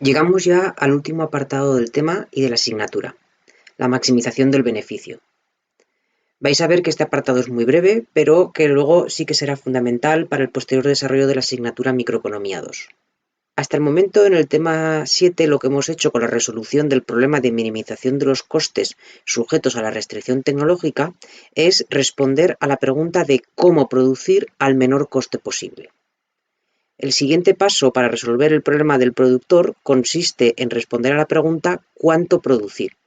Llegamos ya al último apartado del tema y de la asignatura, la maximización del beneficio. Vais a ver que este apartado es muy breve, pero que luego sí que será fundamental para el posterior desarrollo de la asignatura Microeconomía 2. Hasta el momento, en el tema 7, lo que hemos hecho con la resolución del problema de minimización de los costes sujetos a la restricción tecnológica es responder a la pregunta de cómo producir al menor coste posible. El siguiente paso para resolver el problema del productor consiste en responder a la pregunta ¿cuánto producir?,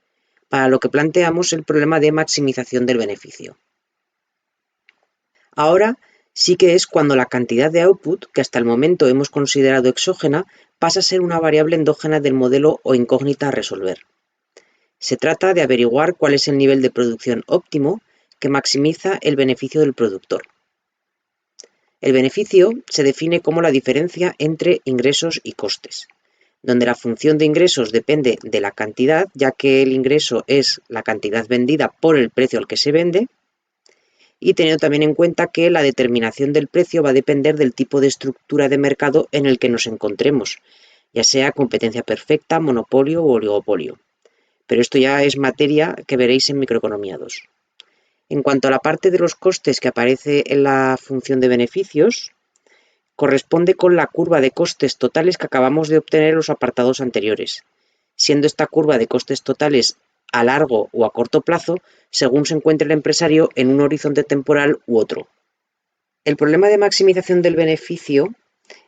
para lo que planteamos el problema de maximización del beneficio. Ahora sí que es cuando la cantidad de output, que hasta el momento hemos considerado exógena, pasa a ser una variable endógena del modelo o incógnita a resolver. Se trata de averiguar cuál es el nivel de producción óptimo que maximiza el beneficio del productor. El beneficio se define como la diferencia entre ingresos y costes, donde la función de ingresos depende de la cantidad, ya que el ingreso es la cantidad vendida por el precio al que se vende, y teniendo también en cuenta que la determinación del precio va a depender del tipo de estructura de mercado en el que nos encontremos, ya sea competencia perfecta, monopolio o oligopolio. Pero esto ya es materia que veréis en Microeconomía 2. En cuanto a la parte de los costes que aparece en la función de beneficios, corresponde con la curva de costes totales que acabamos de obtener en los apartados anteriores, siendo esta curva de costes totales a largo o a corto plazo según se encuentre el empresario en un horizonte temporal u otro. El problema de maximización del beneficio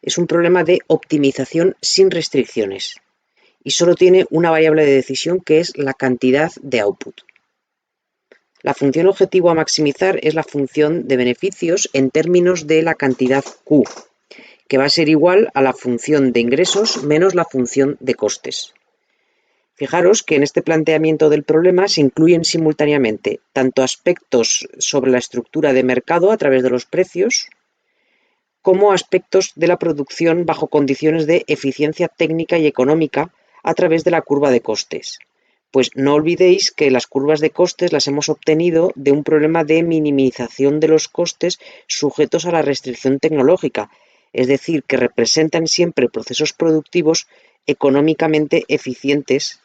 es un problema de optimización sin restricciones y solo tiene una variable de decisión que es la cantidad de output. La función objetivo a maximizar es la función de beneficios en términos de la cantidad Q, que va a ser igual a la función de ingresos menos la función de costes. Fijaros que en este planteamiento del problema se incluyen simultáneamente tanto aspectos sobre la estructura de mercado a través de los precios, como aspectos de la producción bajo condiciones de eficiencia técnica y económica a través de la curva de costes. Pues no olvidéis que las curvas de costes las hemos obtenido de un problema de minimización de los costes sujetos a la restricción tecnológica, es decir, que representan siempre procesos productivos económicamente eficientes.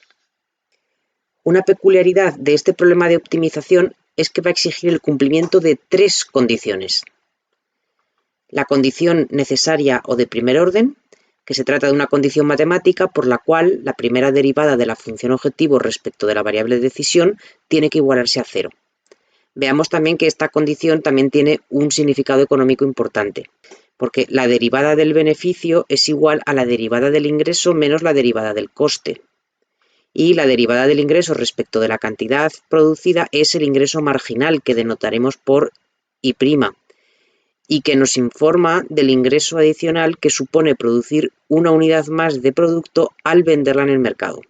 Una peculiaridad de este problema de optimización es que va a exigir el cumplimiento de tres condiciones. La condición necesaria o de primer orden, que se trata de una condición matemática por la cual la primera derivada de la función objetivo respecto de la variable de decisión tiene que igualarse a cero. Veamos también que esta condición también tiene un significado económico importante, porque la derivada del beneficio es igual a la derivada del ingreso menos la derivada del coste. Y la derivada del ingreso respecto de la cantidad producida es el ingreso marginal, que denotaremos por I', y que nos informa del ingreso adicional que supone producir una unidad más de producto al venderla en el mercado.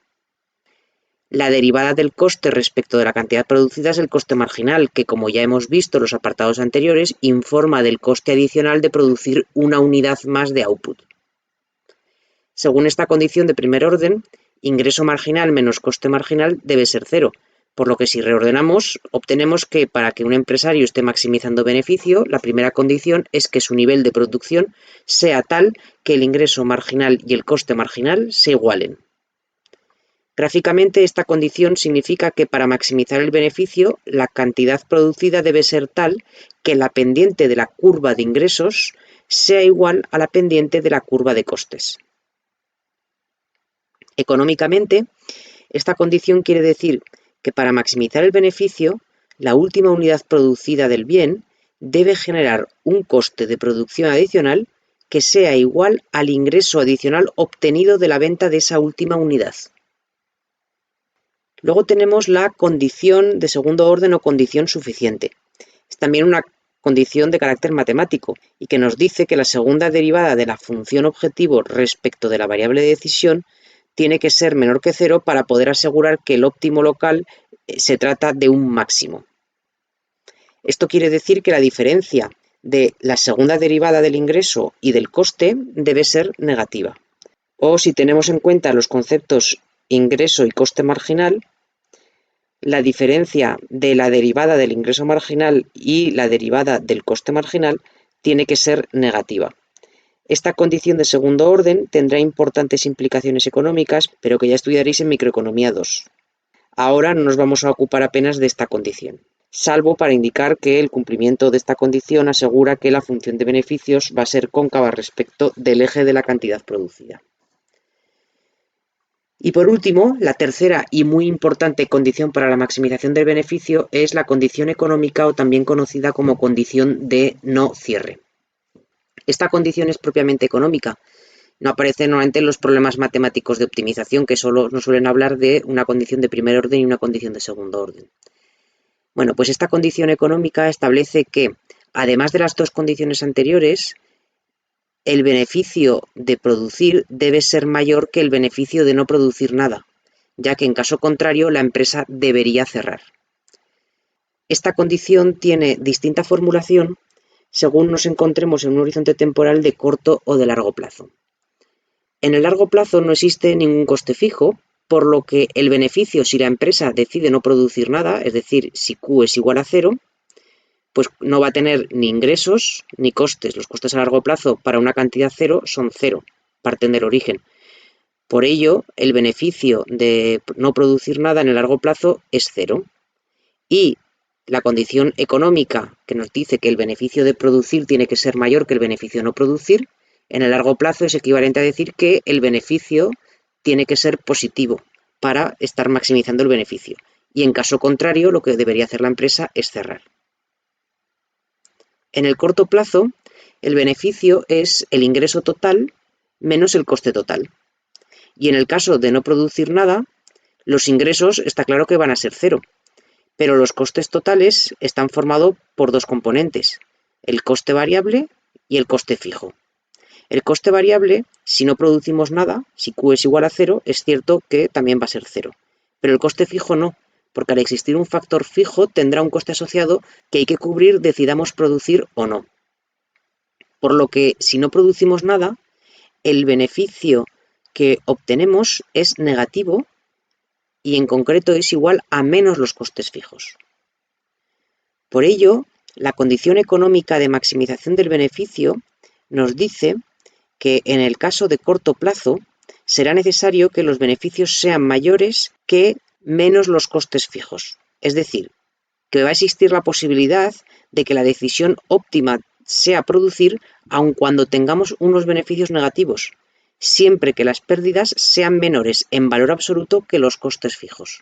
La derivada del coste respecto de la cantidad producida es el coste marginal, que como ya hemos visto en los apartados anteriores, informa del coste adicional de producir una unidad más de output. Según esta condición de primer orden, ingreso marginal menos coste marginal debe ser cero, por lo que si reordenamos, obtenemos que para que un empresario esté maximizando beneficio, la primera condición es que su nivel de producción sea tal que el ingreso marginal y el coste marginal se igualen. Gráficamente, esta condición significa que para maximizar el beneficio, la cantidad producida debe ser tal que la pendiente de la curva de ingresos sea igual a la pendiente de la curva de costes. Económicamente, esta condición quiere decir que para maximizar el beneficio, la última unidad producida del bien debe generar un coste de producción adicional que sea igual al ingreso adicional obtenido de la venta de esa última unidad. Luego tenemos la condición de segundo orden o condición suficiente. Es también una condición de carácter matemático y que nos dice que la segunda derivada de la función objetivo respecto de la variable de decisión tiene que ser menor que cero para poder asegurar que el óptimo local se trata de un máximo. Esto quiere decir que la diferencia de la segunda derivada del ingreso y del coste debe ser negativa. O si tenemos en cuenta los conceptos ingreso y coste marginal, la diferencia de la derivada del ingreso marginal y la derivada del coste marginal tiene que ser negativa. Esta condición de segundo orden tendrá importantes implicaciones económicas, pero que ya estudiaréis en Microeconomía 2. Ahora no nos vamos a ocupar apenas de esta condición, salvo para indicar que el cumplimiento de esta condición asegura que la función de beneficios va a ser cóncava respecto del eje de la cantidad producida. Y por último, la tercera y muy importante condición para la maximización del beneficio es la condición económica, o también conocida como condición de no cierre. Esta condición es propiamente económica. No aparece normalmente en los problemas matemáticos de optimización, que solo nos suelen hablar de una condición de primer orden y una condición de segundo orden. Bueno, pues esta condición económica establece que, además de las dos condiciones anteriores, el beneficio de producir debe ser mayor que el beneficio de no producir nada, ya que en caso contrario la empresa debería cerrar. Esta condición tiene distinta formulación según nos encontremos en un horizonte temporal de corto o de largo plazo. En el largo plazo no existe ningún coste fijo, por lo que el beneficio, si la empresa decide no producir nada, es decir, si Q es igual a 0, pues no va a tener ni ingresos ni costes. Los costes a largo plazo para una cantidad 0 son 0, parten del origen. Por ello, el beneficio de no producir nada en el largo plazo es 0. Y la condición económica que nos dice que el beneficio de producir tiene que ser mayor que el beneficio de no producir, en el largo plazo es equivalente a decir que el beneficio tiene que ser positivo para estar maximizando el beneficio. Y en caso contrario, lo que debería hacer la empresa es cerrar. En el corto plazo, el beneficio es el ingreso total menos el coste total. Y en el caso de no producir nada, los ingresos está claro que van a ser 0. Pero los costes totales están formados por dos componentes, el coste variable y el coste fijo. El coste variable, si no producimos nada, si Q es igual a 0, es cierto que también va a ser 0. Pero el coste fijo no, porque al existir un factor fijo tendrá un coste asociado que hay que cubrir decidamos producir o no. Por lo que si no producimos nada, el beneficio que obtenemos es negativo y en concreto es igual a menos los costes fijos. Por ello, la condición económica de maximización del beneficio nos dice que en el caso de corto plazo será necesario que los beneficios sean mayores que menos los costes fijos. Es decir, que va a existir la posibilidad de que la decisión óptima sea producir aun cuando tengamos unos beneficios negativos, siempre que las pérdidas sean menores en valor absoluto que los costes fijos.